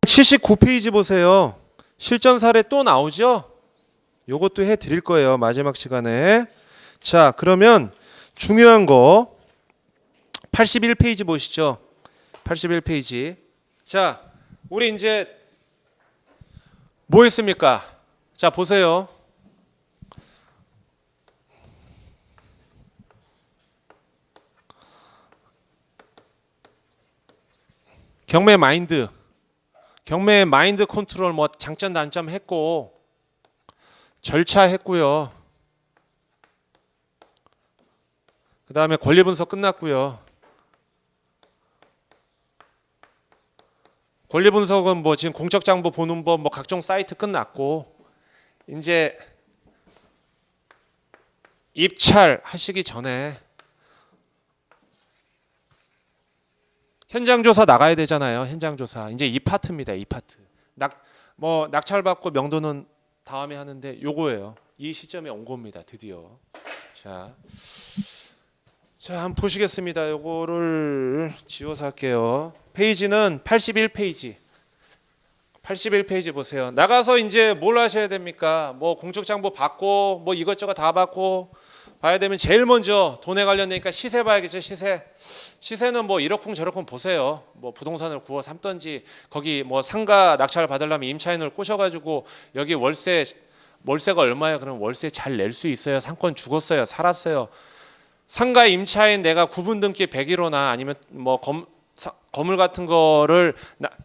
79페이지 보세요. 실전 사례 또 나오죠? 요것도 해 드릴 거예요. 마지막 시간에. 자, 그러면 중요한 거 81페이지 보시죠. 81페이지. 자, 우리 이제 뭐 했습니까? 자, 보세요. 경매 마인드 컨트롤 뭐 장점 단점 했고 절차 했고요. 그 다음에 권리 분석 끝났고요. 권리 분석은 뭐 지금 공적 정보 보는 법 뭐 각종 사이트 끝났고 이제 입찰 하시기 전에 현장 조사 나가야 되잖아요. 현장 조사. 이제 이 파트입니다. 이 파트. 낙찰 받고 명도는 다음에 하는데 요거예요. 이 시점에 온 겁니다. 드디어. 자, 한번 보시겠습니다. 요거를 지워서 할게요. 페이지는 81페이지. 81페이지 보세요. 나가서 이제 뭘 하셔야 됩니까? 뭐 공적 정보 받고 뭐 이것저것 다 받고 봐야 되면 제일 먼저 돈에 관련되니까 시세 봐야겠죠. 시세는 뭐 이러쿵 저러쿵 보세요. 뭐 부동산을 구워 삼던지 거기 뭐 상가 낙찰 받으려면 임차인을 꼬셔가지고 여기 월세가 얼마야? 그럼 월세 잘 낼 수 있어요. 상권 죽었어요. 살았어요. 상가 임차인 내가 구분 등기 101호나 아니면 뭐 건물 같은 거를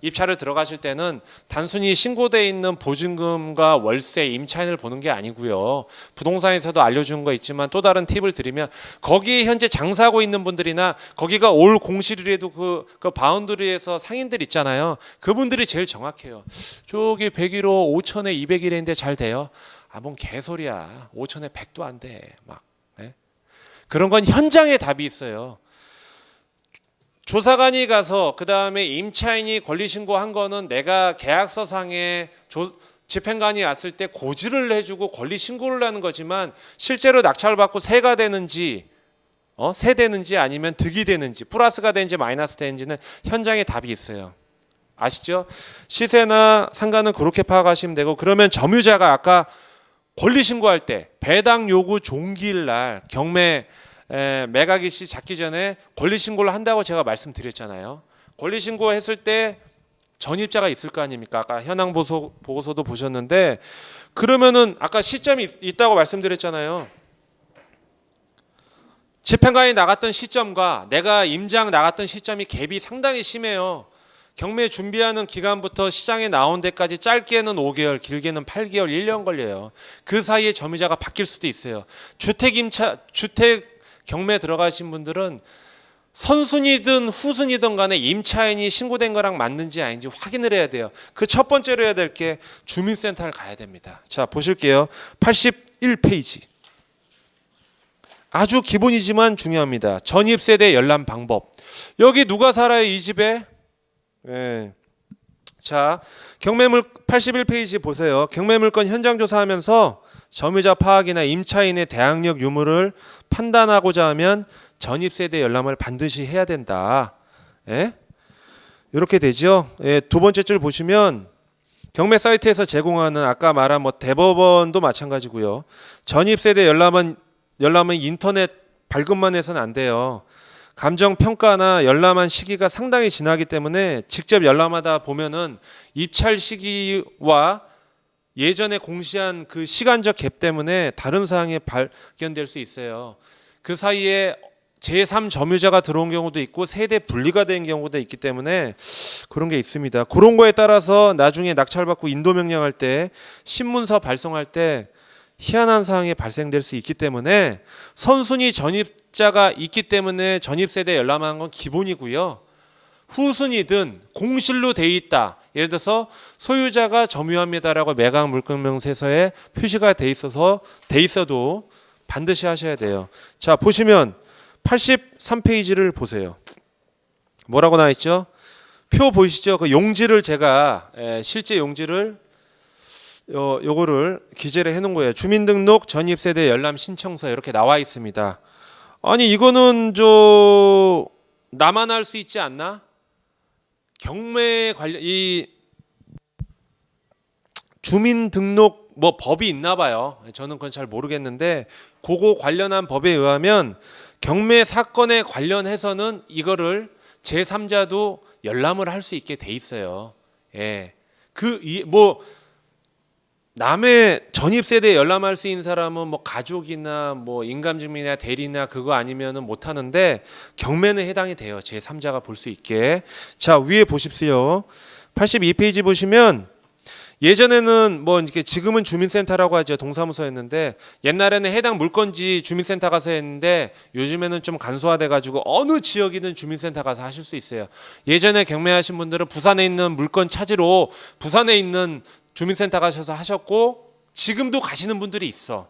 입찰을 들어가실 때는 단순히 신고돼 있는 보증금과 월세 임차인을 보는 게 아니고요. 부동산에서도 알려주는 거 있지만 또 다른 팁을 드리면 거기에 현재 장사하고 있는 분들이나 거기가 올 공실이라도 그 바운드리에서 상인들 있잖아요. 그분들이 제일 정확해요. 저기 101호 5천에 200일인데 잘 돼요? 아, 뭔 개소리야. 5천에 100도 안 돼. 막 네? 그런 건 현장에 답이 있어요. 조사관이 가서 그 다음에 임차인이 권리 신고한 거는 내가 계약서상에 집행관이 왔을 때 고지를 해주고 권리 신고를 하는 거지만 실제로 낙찰을 받고 세가 되는지 세되는지 아니면 득이 되는지 플러스가 되는지 마이너스 되는지는 현장에 답이 있어요. 아시죠? 시세나 상가는 그렇게 파악하시면 되고 그러면 점유자가 아까 권리 신고할 때 배당 요구 종기일 날 경매 매각일시 잡기 전에 권리신고를 한다고 제가 말씀드렸잖아요. 권리신고했을 때 전입자가 있을 거 아닙니까? 아까 현황 보고서도 보셨는데 그러면은 아까 시점이 있다고 말씀드렸잖아요. 집행관이 나갔던 시점과 내가 임장 나갔던 시점이 갭이 상당히 심해요. 경매 준비하는 기간부터 시장에 나온 데까지 짧게는 5개월, 길게는 8개월, 1년 걸려요. 그 사이에 점유자가 바뀔 수도 있어요. 주택 경매 들어가신 분들은 선순위든 후순위든 간에 임차인이 신고된 거랑 맞는지 아닌지 확인을 해야 돼요. 그 첫 번째로 해야 될 게 주민센터를 가야 됩니다. 자, 보실게요. 81페이지. 아주 기본이지만 중요합니다. 전입세대 열람 방법. 여기 누가 살아요? 이 집에? 네. 자, 경매물 81페이지 보세요. 경매물건 현장 조사하면서 점유자 파악이나 임차인의 대항력 유무를 판단하고자 하면 전입세대 열람을 반드시 해야 된다. 예? 이렇게 되죠. 예, 두 번째 줄 보시면 경매 사이트에서 제공하는 아까 말한 뭐 대법원도 마찬가지고요. 전입세대 열람은 인터넷 발급만 해서는 안 돼요. 감정 평가나 열람한 시기가 상당히 지나기 때문에 직접 열람하다 보면은 입찰 시기와 예전에 공시한 그 시간적 갭 때문에 다른 사항이 발견될 수 있어요. 그 사이에 제3 점유자가 들어온 경우도 있고 세대 분리가 된 경우도 있기 때문에 그런 게 있습니다. 그런 거에 따라서 나중에 낙찰받고 인도명령할 때 신문서 발송할 때 희한한 사항이 발생될 수 있기 때문에 선순위 전입자가 있기 때문에 전입세대 열람하는 건 기본이고요. 후순위든 공실로 돼 있다. 예를 들어서 소유자가 점유합니다라고 매각 물권명세서에 표시가 돼 있어도 반드시 하셔야 돼요. 자, 보시면 83페이지를 보세요. 뭐라고 나와 있죠? 표 보이시죠? 그 용지를 제가 실제 용지를 요거를 기재를 해 놓은 거예요. 주민등록 전입세대 열람 신청서 이렇게 나와 있습니다. 아니 이거는 나만 할 수 있지 않나? 경매 관련 이 주민등록 뭐 법이 있나 봐요. 저는 그건 잘 모르겠는데 그거 관련한 법에 의하면 경매 사건에 관련해서는 이거를 제3자도 열람을 할 수 있게 돼 있어요. 예. 뭐 남의 전입 세대에 열람할 수 있는 사람은 뭐 가족이나 뭐 인감증명이나 대리나 그거 아니면은 못 하는데 경매는 해당이 돼요. 제3자가 볼 수 있게. 자, 위에 보십시오. 82페이지 보시면 예전에는 뭐 이렇게 지금은 주민센터라고 하죠. 동사무소였는데 옛날에는 해당 물건지 주민센터 가서 했는데 요즘에는 좀 간소화돼 가지고 어느 지역이든 주민센터 가서 하실 수 있어요. 예전에 경매하신 분들은 부산에 있는 물건 찾으러 부산에 있는 주민센터 가셔서 하셨고 지금도 가시는 분들이 있어.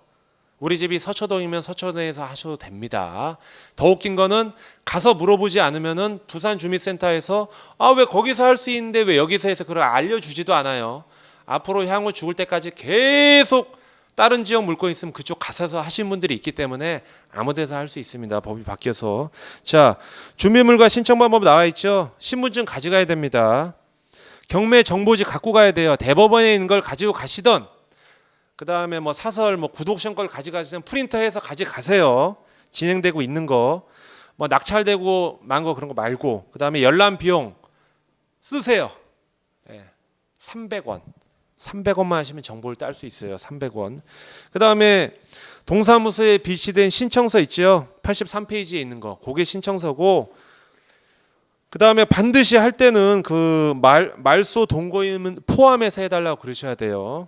우리 집이 서초동이면 서초동에서 하셔도 됩니다. 더 웃긴 거는 가서 물어보지 않으면은 부산 주민센터에서 왜 거기서 할 수 있는데 왜 여기서 해서 그걸 알려주지도 않아요. 앞으로 향후 죽을 때까지 계속 다른 지역 물건 있으면 그쪽 가서 하신 분들이 있기 때문에 아무 데서 할 수 있습니다. 법이 바뀌어서. 자, 준비물과 신청 방법 나와 있죠. 신분증 가져가야 됩니다. 경매 정보지 갖고 가야 돼요. 대법원에 있는 걸 가지고 가시던 그 다음에 뭐 사설 뭐 구독션 걸 가져가시던 프린터해서 가져가세요. 진행되고 있는 거. 뭐 낙찰되고 만 거 그런 거 말고. 그 다음에 열람 비용 쓰세요. 300원. 300원만 하시면 정보를 딸 수 있어요. 300원. 그 다음에 동사무소에 비치된 신청서 있죠. 83페이지에 있는 거. 그게 신청서고 그 다음에 반드시 할 때는 그 말소 동거임은 포함해서 해달라고 그러셔야 돼요.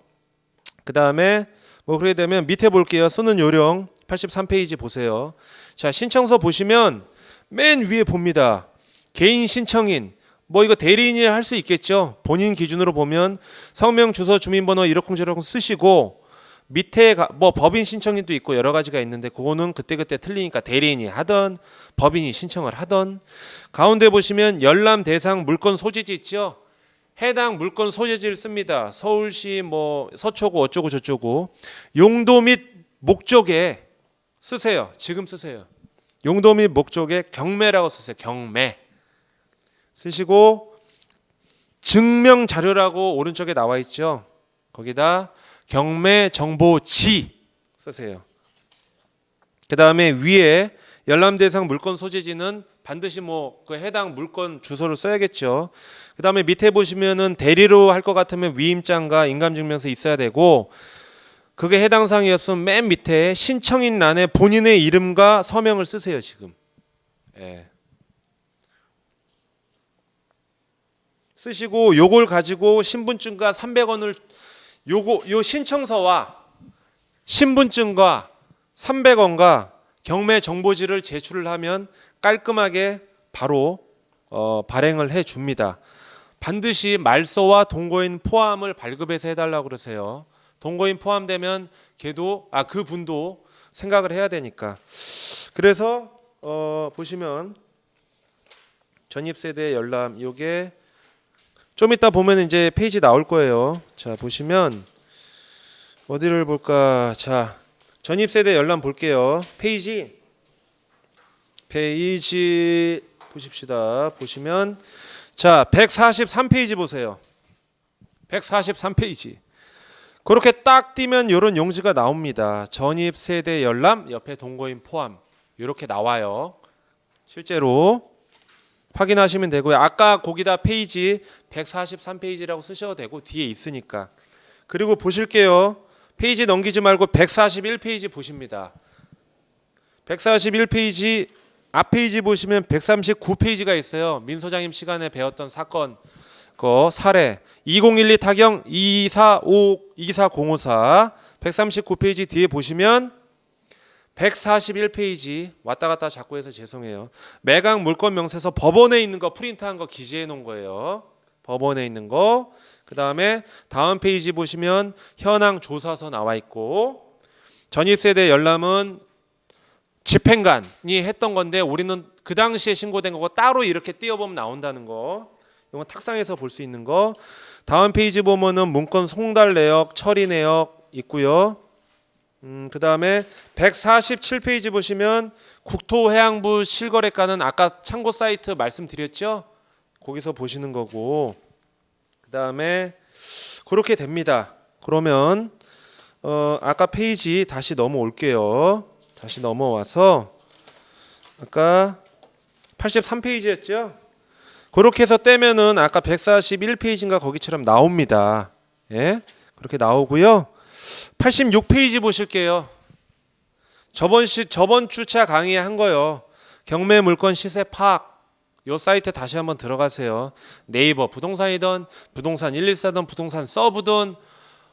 그 다음에 뭐 그러게 되면 밑에 볼게요. 쓰는 요령 83페이지 보세요. 자, 신청서 보시면 맨 위에 봅니다. 개인 신청인 뭐 이거 대리인이 할 수 있겠죠. 본인 기준으로 보면 성명, 주소, 주민번호 이러쿵저러쿵 쓰시고 밑에 뭐 법인 신청인도 있고 여러 가지가 있는데 그거는 그때그때 틀리니까 대리인이 하던 법인이 신청을 하던 가운데 보시면 열람 대상 물건 소재지 있죠. 해당 물건 소재지를 씁니다. 서울시 뭐 서초구 어쩌고 저쩌고 용도 및 목적에 쓰세요. 지금 쓰세요. 용도 및 목적에 경매라고 쓰세요. 경매 쓰시고 증명 자료라고 오른쪽에 나와 있죠. 거기다 경매 정보지 쓰세요. 그 다음에 위에 열람 대상 물건 소재지는 반드시 뭐 그 해당 물건 주소를 써야겠죠. 그 다음에 밑에 보시면은 대리로 할 것 같으면 위임장과 인감증명서 있어야 되고 그게 해당 사항이 없으면 맨 밑에 신청인欄에 본인의 이름과 서명을 쓰세요. 지금. 쓰시고 요걸 가지고 신분증과 300원을 요 신청서와 신분증과 300원과 경매 정보지를 제출을 하면 깔끔하게 바로 발행을 해 줍니다. 반드시 말소와 동거인 포함을 발급해서 해달라고 그러세요. 동거인 포함되면 걔도 그분도 생각을 해야 되니까. 그래서 보시면 전입세대 열람 요게 좀 이따 보면 이제 페이지 나올 거예요. 자, 보시면 어디를 볼까? 자, 전입세대 열람 볼게요. 페이지 보십시다. 보시면 자, 143페이지 보세요. 143페이지. 그렇게 딱 띄면 이런 용지가 나옵니다. 전입세대 열람 옆에 동거인 포함 이렇게 나와요. 실제로 확인하시면 되고요. 아까 거기다 페이지 143페이지라고 쓰셔도 되고 뒤에 있으니까. 그리고 보실게요. 페이지 넘기지 말고 141페이지 보십니다. 141페이지 앞페이지 보시면 139페이지가 있어요. 민 소장님 시간에 배웠던 사건 그 사례 2012 타경 24054 139페이지 뒤에 보시면 141페이지 왔다 갔다 자꾸 해서 죄송해요. 매각 물건 명세서 법원에 있는 거 프린트한 거 기재해 놓은 거예요. 법원에 있는 거. 그다음에 다음 페이지 보시면 현황 조사서 나와 있고 전입세대 열람은 집행관이 했던 건데 우리는 그 당시에 신고된 거고 따로 이렇게 띄워보면 나온다는 거. 이건 탁상에서 볼 수 있는 거. 다음 페이지 보면은 문건 송달 내역, 처리 내역 있고요. 그 다음에 147페이지 보시면 국토해양부 실거래가는 아까 참고 사이트 말씀드렸죠? 거기서 보시는 거고 그 다음에 그렇게 됩니다. 그러면 아까 페이지 다시 넘어올게요. 다시 넘어와서 아까 83페이지였죠? 그렇게 해서 떼면은 아까 141페이지인가 거기처럼 나옵니다. 예? 그렇게 나오고요. 86페이지 보실게요. 저번 주차 강의에 한 거요. 경매 물건 시세 파악. 요 사이트 다시 한번 들어가세요. 네이버 부동산이든 부동산 114든 부동산 서브든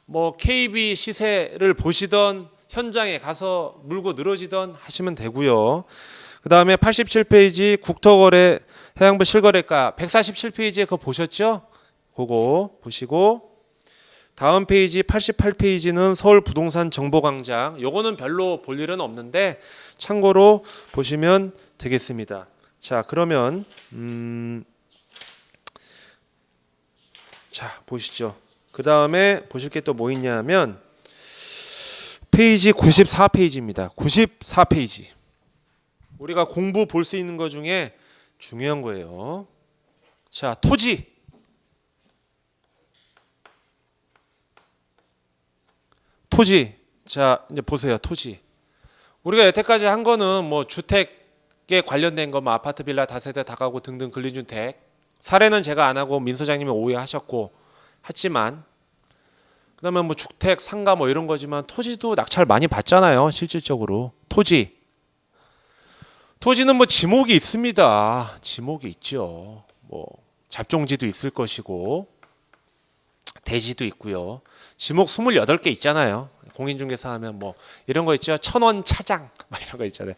뭐 KB 시세를 보시던 현장에 가서 물고 늘어지던 하시면 되고요. 그 다음에 87페이지 국토거래 해양부 실거래가 147페이지에 그거 보셨죠? 그거 보시고 다음 페이지 88페이지는 서울 부동산 정보광장. 요거는 별로 볼 일은 없는데 참고로 보시면 되겠습니다. 자, 그러면 자, 보시죠. 그 다음에 보실 게 또 뭐 있냐면 페이지 94페이지입니다. 94페이지. 우리가 공부 볼 수 있는 것 중에 중요한 거예요. 자, 토지. 토지. 자, 이제 보세요. 토지. 우리가 여태까지 한 거는 뭐 주택에 관련된 거, 뭐 아파트, 빌라, 다세대, 다가구 등등 근린주택. 사례는 제가 안 하고 민 소장님이 오해하셨고 했지만 그다음에 뭐 주택, 상가 뭐 이런 거지만 토지도 낙찰 많이 받잖아요. 실질적으로. 토지는 뭐 지목이 있습니다. 지목이 있죠. 뭐 잡종지도 있을 것이고 대지도 있고요. 지목 28개 있잖아요. 공인중개사 하면 뭐 이런 거 있죠. 1,000원 차장 막 이런 거 있잖아요.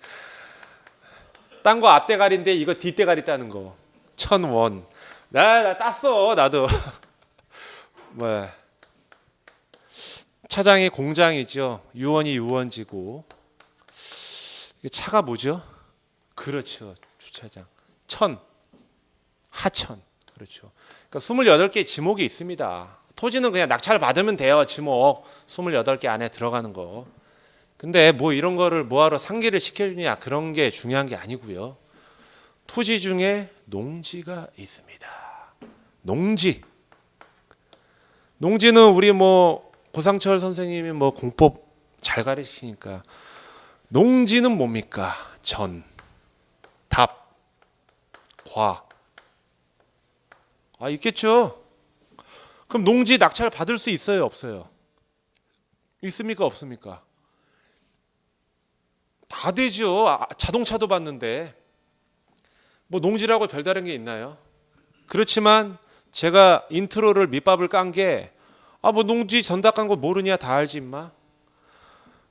딴 거 앞대가리인데 이거 뒷대가리 따는 거. 1,000원. 나 땄어. 나도. 뭐 차장이 공장이죠. 유원이 유원지고. 차가 뭐죠? 그렇죠. 주차장. 하천. 그렇죠. 그러니까 28개 지목이 있습니다. 토지는 그냥 낙찰 받으면 돼요. 지목 28개 안에 들어가는 거. 근데 뭐 이런 거를 뭐하러 상기를 시켜주냐 그런 게 중요한 게 아니고요. 토지 중에 농지가 있습니다. 농지는 우리 뭐 고상철 선생님이 뭐 공법 잘 가르치니까 농지는 뭡니까? 전, 답, 과. 있겠죠. 그럼 농지 낙찰 받을 수 있어요, 없어요? 있습니까, 없습니까? 다 되죠. 자동차도 받는데 뭐 농지라고 별다른 게 있나요? 그렇지만 제가 인트로를 밑밥을 깐 게 뭐 농지 전답 간 거 모르냐 다 알지 임마.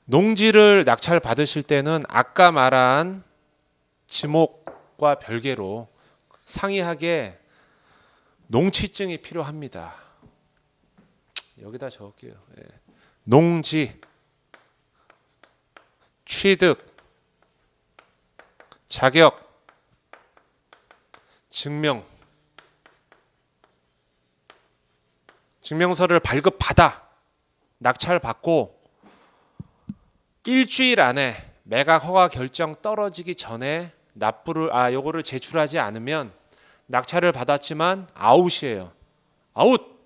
농지를 낙찰 받으실 때는 아까 말한 지목과 별개로 상이하게 농취증이 필요합니다. 여기다 적을게요. 예. 농지, 취득, 자격, 증명서를 발급받아 낙찰받고 일주일 안에 매각 허가 결정 떨어지기 전에 요거를 제출하지 않으면 낙찰을 받았지만 아웃이에요. 아웃.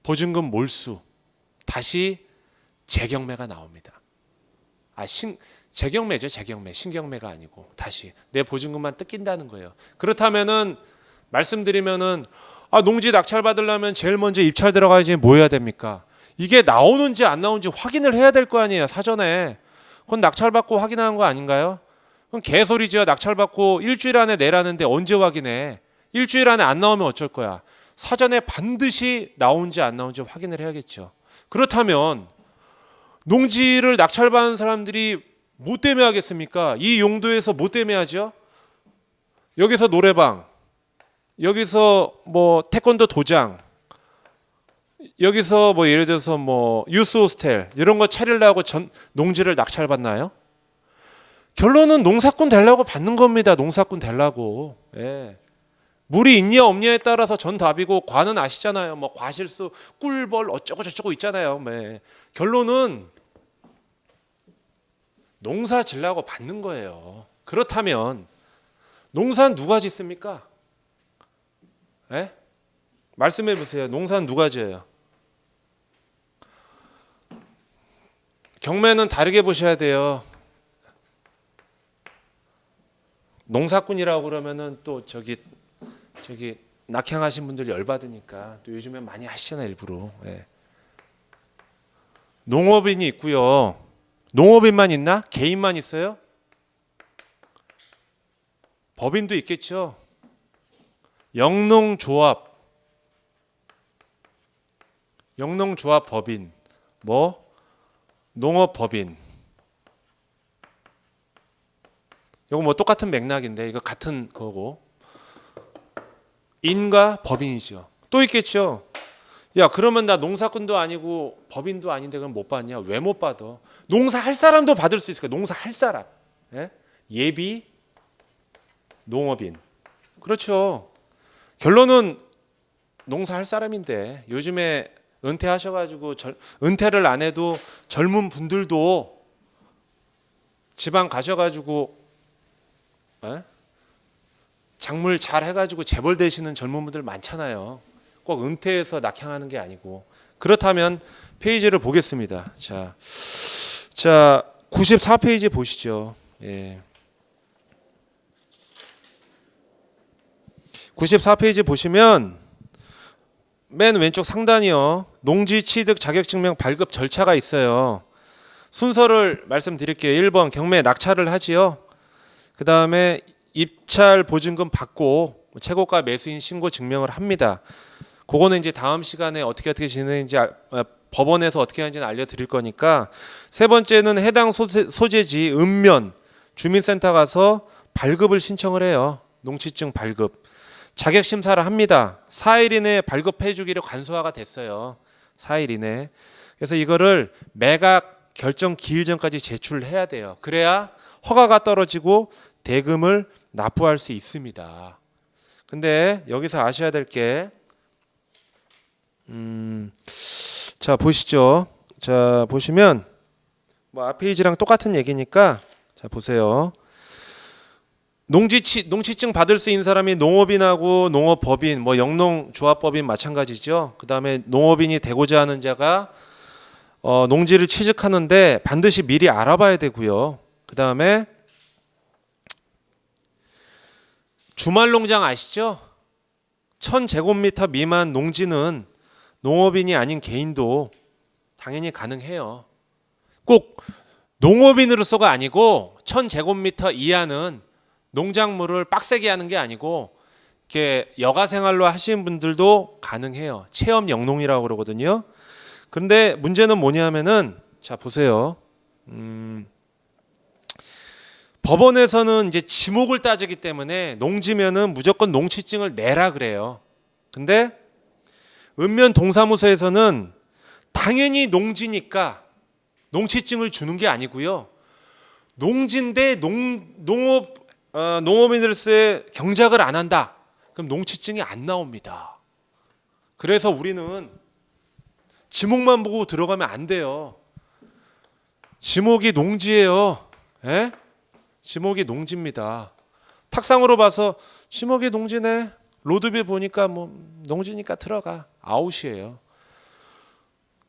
보증금 몰수. 다시 재경매가 나옵니다. 재경매죠, 재경매. 신경매가 아니고 다시 내 보증금만 뜯긴다는 거예요. 그렇다면은 말씀드리면은 농지 낙찰 받으려면 제일 먼저 입찰 들어가야지 뭐 해야 됩니까? 이게 나오는지 안 나오는지 확인을 해야 될 거 아니에요, 사전에. 그건 낙찰 받고 확인하는 거 아닌가요? 그럼 개소리죠. 낙찰 받고 일주일 안에 내라는데 언제 확인해? 일주일 안에 안 나오면 어쩔 거야? 사전에 반드시 나온지 안 나온지 확인을 해야겠죠. 그렇다면 농지를 낙찰받은 사람들이 뭐 때문에 하겠습니까? 이 용도에서 뭐 때문에 하죠? 여기서 노래방, 여기서 뭐 태권도 도장, 여기서 뭐 예를 들어서 뭐 유스 호스텔 이런 거 차리려고 농지를 낙찰받나요? 결론은 농사꾼 되려고 받는 겁니다. 농사꾼 되려고. 예. 물이 있냐 없냐에 따라서 전답이고 과는 아시잖아요. 뭐 과실수, 꿀벌 어쩌고 저쩌고 있잖아요. 네. 결론은 농사 지려고 받는 거예요. 그렇다면 농사는 누가 짓습니까? 예? 말씀해 보세요. 농사는 누가 지어요? 경매는 다르게 보셔야 돼요. 농사꾼이라고 그러면은 또 저기 낙향하신 분들이 열받으니까 또 요즘에 많이 하시잖아요, 일부러. 예. 농업인이 있고요. 농업인만 있나? 개인만 있어요? 법인도 있겠죠. 영농조합 법인, 뭐 농업법인. 이거 뭐 똑같은 맥락인데 이거 같은 거고. 인과 법인이죠. 또 있겠죠. 야, 그러면 나 농사꾼도 아니고 법인도 아닌데 그럼 못 받냐? 왜 못 받아? 농사할 사람도 받을 수 있을까? 농사할 사람. 예? 예비 농업인. 그렇죠. 결론은 농사할 사람인데 요즘에 은퇴하셔가지고 은퇴를 안 해도 젊은 분들도 지방 가셔가지고 작물 잘 해가지고 재벌 되시는 젊은 분들 많잖아요. 꼭 은퇴해서 낙향하는 게 아니고. 그렇다면 페이지를 보겠습니다. 자 94페이지 보시죠. 예. 94페이지 보시면 맨 왼쪽 상단이요. 농지 취득 자격증명 발급 절차가 있어요. 순서를 말씀드릴게요. 1번 경매 낙찰을 하지요. 그 다음에 입찰 보증금 받고 최고가 매수인 신고 증명을 합니다. 그거는 이제 다음 시간에 어떻게 진행인지 법원에서 어떻게 하는지는 알려드릴 거니까. 세 번째는 해당 소재지 읍면 주민센터 가서 발급을 신청을 해요. 농취증 발급. 자격 심사를 합니다. 4일 이내에 발급해 주기로 간소화가 됐어요. 4일 이내. 그래서 이거를 매각 결정 기일 전까지 제출해야 돼요. 그래야 허가가 떨어지고 대금을 납부할 수 있습니다. 근데 여기서 아셔야 될 게 자 보시죠. 자 보시면 뭐 앞 페이지랑 똑같은 얘기니까 자 보세요. 농취증 받을 수 있는 사람이 농업인하고 농업법인, 뭐 영농조합법인 마찬가지죠. 그 다음에 농업인이 되고자 하는 자가 농지를 취득하는데 반드시 미리 알아봐야 되고요. 그 다음에 주말농장 아시죠? 1000제곱미터 미만 농지는 농업인이 아닌 개인도 당연히 가능해요. 꼭 농업인으로서가 아니고 1000제곱미터 이하는 농작물을 빡세게 하는 게 아니고 이렇게 여가 생활로 하시는 분들도 가능해요. 체험 영농이라고 그러거든요. 그런데 문제는 뭐냐면은 자 보세요. 법원에서는 이제 지목을 따지기 때문에 농지면은 무조건 농취증을 내라 그래요. 근데 읍면 동사무소에서는 당연히 농지니까 농취증을 주는 게 아니고요. 농지인데 농업인으로서의 경작을 안 한다. 그럼 농취증이 안 나옵니다. 그래서 우리는 지목만 보고 들어가면 안 돼요. 지목이 농지예요. 예? 지목이 농지입니다. 탁상으로 봐서 지목이 농지네. 로드뷰 보니까 뭐 농지니까 들어가. 아웃이에요.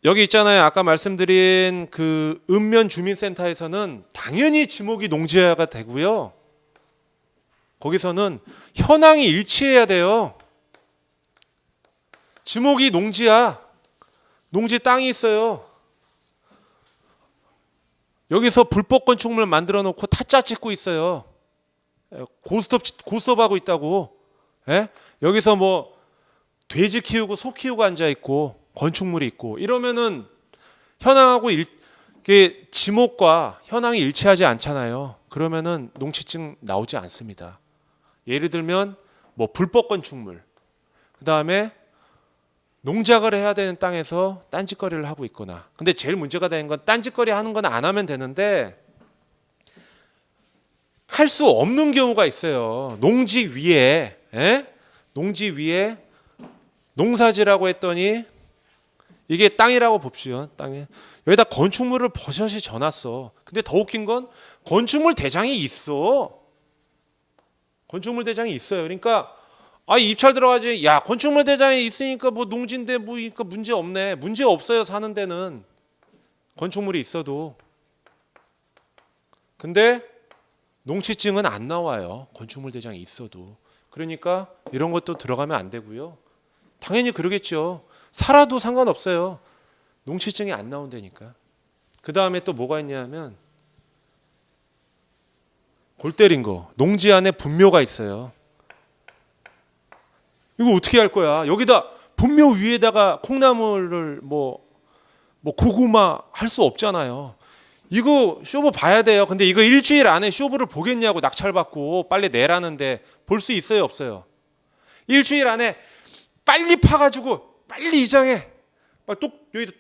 여기 있잖아요. 아까 말씀드린 그 읍면 주민센터에서는 당연히 지목이 농지화가 되고요. 거기서는 현황이 일치해야 돼요. 지목이 농지야. 농지 땅이 있어요. 여기서 불법 건축물 만들어 놓고 타짜 찍고 있어요. 고스톱하고 있다고. 예? 여기서 뭐 돼지 키우고 소 키우고 앉아 있고 건축물이 있고 이러면은 현황하고 지목과 현황이 일치하지 않잖아요. 그러면은 농취증 나오지 않습니다. 예를 들면 뭐 불법 건축물, 그 다음에 농작을 해야 되는 땅에서 딴짓거리를 하고 있거나. 근데 제일 문제가 되는 건 딴짓거리 하는 건 안 하면 되는데 할 수 없는 경우가 있어요. 농지 위에 농사지라고 했더니 이게 땅이라고 봅시다. 땅에 여기다 건축물을 버젓이 져놨어. 근데 더 웃긴 건 건축물 대장이 있어. 건축물 대장이 있어요. 그러니까 입찰 들어가지. 야, 건축물 대장이 있으니까 뭐 농지인데 뭐 그러니까 문제 없네. 문제 없어요. 사는 데는 건축물이 있어도. 근데 농취증은 안 나와요. 건축물 대장이 있어도. 그러니까 이런 것도 들어가면 안 되고요. 당연히 그러겠죠. 살아도 상관없어요. 농취증이 안 나온다니까. 그 다음에 또 뭐가 있냐면 골 때린 거. 농지 안에 분묘가 있어요. 이거 어떻게 할 거야? 여기다 분묘 위에다가 콩나물을 뭐 고구마 할 수 없잖아요. 이거 쇼부 봐야 돼요. 근데 이거 일주일 안에 쇼부를 보겠냐고, 낙찰받고 빨리 내라는데 볼 수 있어요, 없어요? 일주일 안에 빨리 파가지고 빨리 이장해. 뚝 여기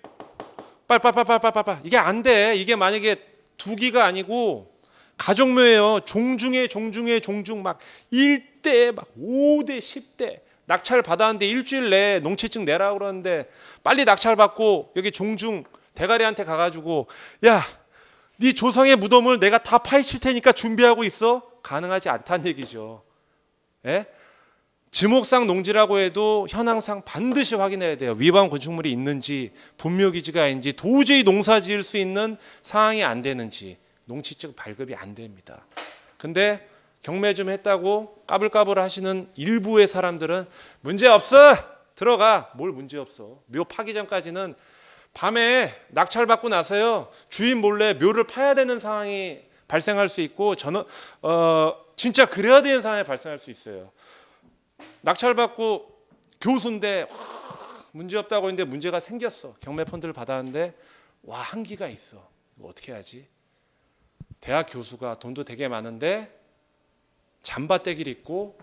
빨빨빨빨빨빨. 이게 안 돼. 이게 만약에 2기가 아니고 가정묘예요. 종중에 종중 막 1대 막 5대 10대 낙찰 받았는데 일주일 내에 농취증 내라고 그러는데 빨리 낙찰 받고 여기 종중 대가리한테 가가지고 야, 네 조상의 무덤을 내가 다 파헤칠 테니까 준비하고 있어? 가능하지 않다는 얘기죠. 예? 지목상 농지라고 해도 현황상 반드시 확인해야 돼요. 위반 건축물이 있는지, 분묘기지가 있는지, 도저히 농사 지을 수 있는 상황이 안 되는지, 농취증 발급이 안 됩니다. 근데 경매 좀 했다고 까불까불 하시는 일부의 사람들은 문제 없어! 들어가! 뭘 문제 없어. 묘 파기 전까지는 밤에 낙찰받고 나서요, 주인 몰래 묘를 파야 되는 상황이 발생할 수 있고, 저는 진짜 그래야 되는 상황이 발생할 수 있어요. 낙찰받고 교수인데 문제 없다고 했는데 문제가 생겼어. 경매 펀드를 받았는데 와, 한기가 있어. 이거 어떻게 하지? 대학 교수가 돈도 되게 많은데 잠바떼기를 입고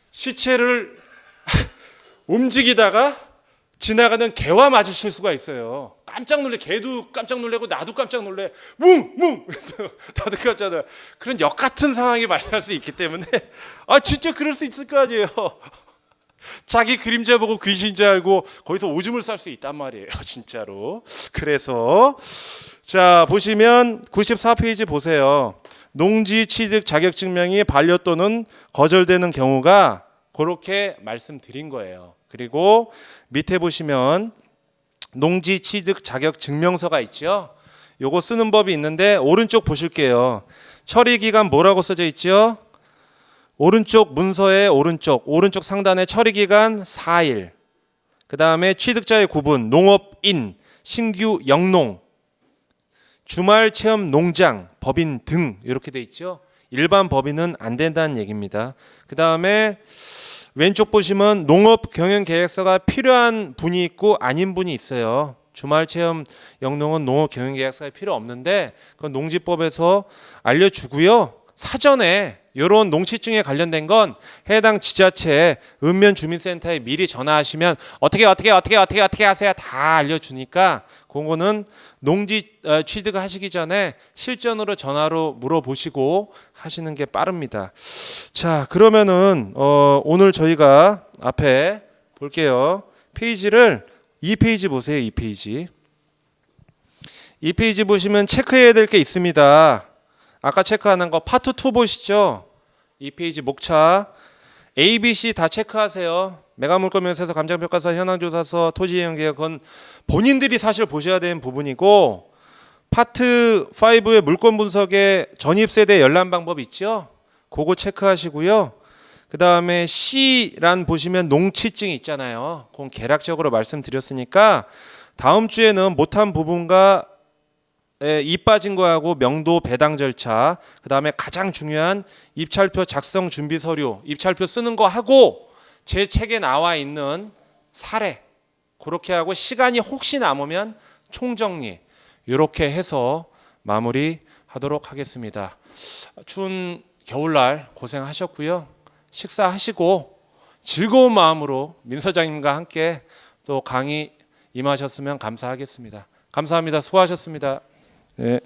시체를 움직이다가 지나가는 개와 마주칠 수가 있어요. 깜짝 놀래. 개도 깜짝 놀래고 나도 깜짝 놀래. 뭉뭉. 다들 깜짝 놀래. 그런 역 같은 상황이 발생할 수 있기 때문에 진짜 그럴 수 있을 거 아니에요. 자기 그림자 보고 귀신인 줄 알고 거기서 오줌을 쌀 수 있단 말이에요. 진짜로. 그래서 자, 보시면 94페이지 보세요. 농지 취득 자격 증명이 반려 또는 거절되는 경우가 그렇게 말씀드린 거예요. 그리고 밑에 보시면 농지 취득 자격 증명서가 있죠. 요거 쓰는 법이 있는데 오른쪽 보실게요. 처리 기간 뭐라고 써져 있죠? 오른쪽 문서의 오른쪽 상단에 처리 기간 4일. 그다음에 취득자의 구분, 농업인, 신규 영농, 주말 체험 농장, 법인 등 이렇게 돼 있죠. 일반 법인은 안 된다는 얘기입니다. 그다음에 왼쪽 보시면 농업 경영 계획서가 필요한 분이 있고 아닌 분이 있어요. 주말 체험 영농은 농업 경영 계획서가 필요 없는데 그건 농지법에서 알려주고요. 사전에 이런 농취증에 관련된 건 해당 지자체 읍면주민센터에 미리 전화하시면 어떻게 하세요 다 알려주니까 그거는 농지 취득하시기 전에 실전으로 전화로 물어보시고 하시는 게 빠릅니다. 자, 그러면은 오늘 저희가 앞에 볼게요. 페이지를 2페이지 보세요. 2페이지. 2페이지 보시면 체크해야 될 게 있습니다. 아까 체크하는 거 파트 2 보시죠. 2페이지 목차 A, B, C 다 체크하세요. 매각물건명세서, 감정평가서, 현황조사서, 토지이용계획 그건 본인들이 사실 보셔야 되는 부분이고 파트 5의 물건 분석에 전입세대 열람 방법 있죠. 그거 체크하시고요. 그 다음에 C란 보시면 농취증이 있잖아요. 그건 개략적으로 말씀드렸으니까 다음 주에는 못한 부분과 이 빠진 거하고 명도 배당 절차, 그 다음에 가장 중요한 입찰표 작성 준비 서류, 입찰표 쓰는 거 하고 제 책에 나와 있는 사례 그렇게 하고 시간이 혹시 남으면 총정리 이렇게 해서 마무리하도록 하겠습니다. 추운 겨울날 고생하셨고요. 식사하시고 즐거운 마음으로 민 소장님과 함께 또 강의 임하셨으면 감사하겠습니다. 감사합니다. 수고하셨습니다. 네.